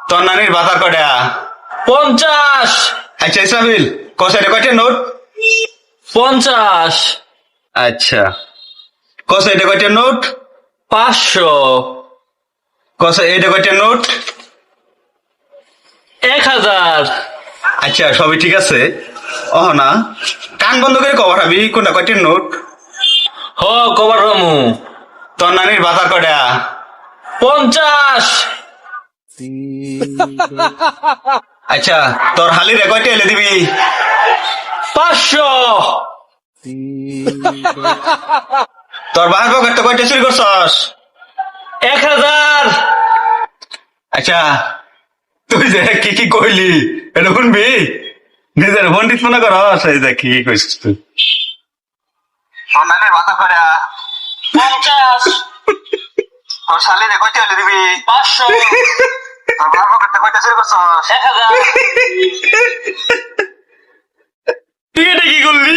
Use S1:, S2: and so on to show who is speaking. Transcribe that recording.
S1: তোর নানির বাজার কটা?
S2: 50
S1: আচ্ছা ইসরাফিল, কষাইটা কয়টা নোট?
S2: 50
S1: আচ্ছা, কষাইটা কয়টা নোট?
S2: 500
S1: কষাই এটা কয়টা নোট?
S2: 1000
S1: আচ্ছা, সবই ঠিক আছে। না, কান বন্ধ করে কবার হবি, কোনটা কয়টা নোট?
S2: হ কবার রামু
S1: তোর নানির বাজার কটা?
S2: 50
S1: আচ্ছা, তোর হালিরে কয়টা এলে দিবি?
S2: 500
S1: তোর বাহার পকেট তো কয়টা চুরি করছস?
S2: 1000
S1: আচ্ছা, তুই যে কি কি কইলি এটা শুনবি? নিজের পন্ডিত মনে করস, এই যে কি কইছিস তুই? তোর নানির বাজার কটা?
S2: 50
S1: তোর শালিরে কয়টা এলে দিবি?
S2: 500
S1: তোর বাহার পকেট তো কয়টা চুরি করছস?
S2: 1000
S1: তুই এটা কি করলি?